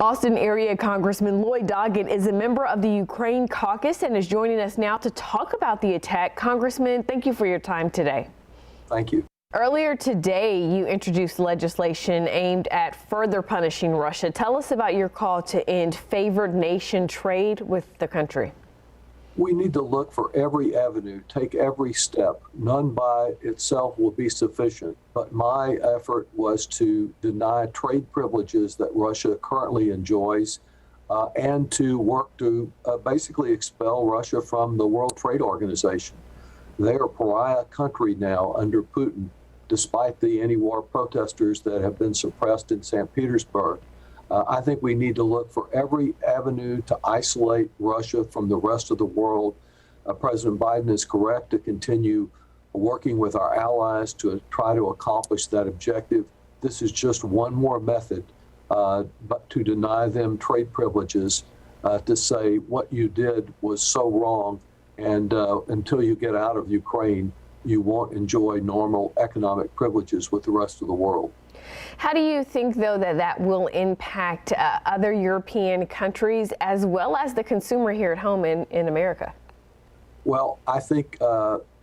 Austin area Congressman Lloyd Doggett is a member of the Ukraine caucus and is joining us now to talk about the attack. Congressman, thank you for your time today. Thank you. Earlier today, you introduced legislation aimed at further punishing Russia. Tell us about your call to end favored nation trade with the country. We need to look for every avenue, take every step. None by itself will be sufficient, but my effort was to deny trade privileges that Russia currently enjoys and to work to basically expel Russia from the World Trade Organization. They are a pariah country now under Putin, despite the anti-war protesters that have been suppressed in St. Petersburg. I think we need to look for every avenue to isolate Russia from the rest of the world. President Biden is correct to continue working with our allies to try to accomplish that objective. This is just one more method, but to deny them trade privileges, to say what you did was so wrong, and until you get out of Ukraine, you won't enjoy normal economic privileges with the rest of the world. How do you think, though, that will impact other European countries as well as the consumer here at home in America? Well, I think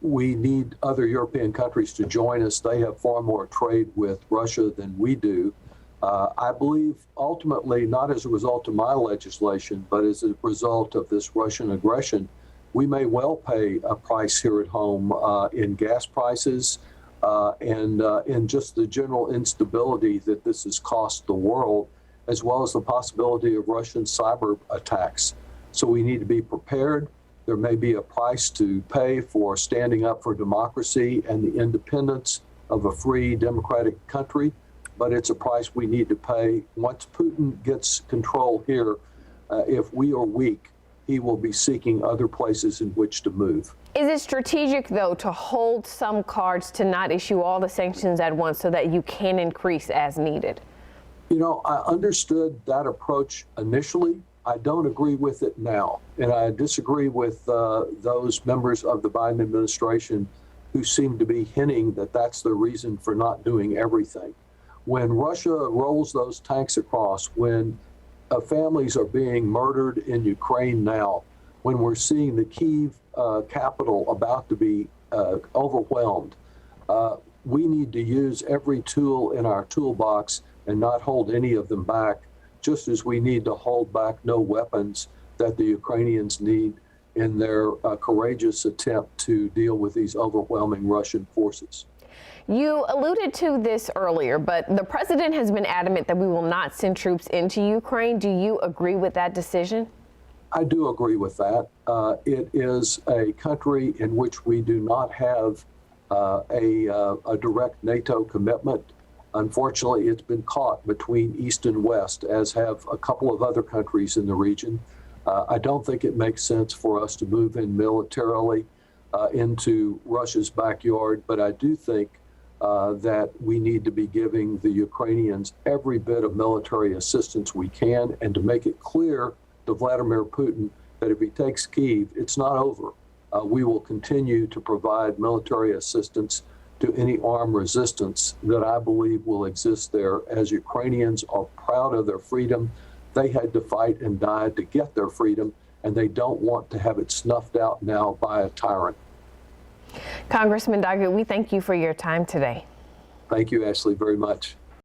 we need other European countries to join us. They have far more trade with Russia than we do. I believe ultimately, not as a result of my legislation, but as a result of this Russian aggression, we may well pay a price here at home in gas prices, and in just the general instability that this has cost the world, as well as the possibility of Russian cyber attacks. So we need to be prepared. There may be a price to pay for standing up for democracy and the independence of a free democratic country, but it's a price we need to pay. Once Putin gets control here, if we are weak, he will be seeking other places in which to move. Is it strategic, though, to hold some cards to not issue all the sanctions at once so that you can increase as needed? You know, I understood that approach initially. I don't agree with it now. And I disagree with those members of the Biden administration who seem to be hinting that that's the reason for not doing everything. When Russia rolls those tanks across, when families are being murdered in Ukraine now, when we're seeing the Kyiv capital about to be overwhelmed, we need to use every tool in our toolbox and not hold any of them back, just as we need to hold back no weapons that the Ukrainians need in their courageous attempt to deal with these overwhelming Russian forces. You alluded to this earlier, but the president has been adamant that we will not send troops into Ukraine. Do you agree with that decision? I do agree with that. It is a country in which we do not have a direct NATO commitment. Unfortunately, it's been caught between East and West, as have a couple of other countries in the region. I don't think it makes sense for us to move in militarily into Russia's backyard, but I do think that we need to be giving the Ukrainians every bit of military assistance we can, and to make it clear to Vladimir Putin that if he takes Kyiv, it's not over. We will continue to provide military assistance to any armed resistance that I believe will exist there, as Ukrainians are proud of their freedom. They had to fight and die to get their freedom, and they don't want to have it snuffed out now by a tyrant. Congressman Doggett, we thank you for your time today. Thank you, Ashley, very much.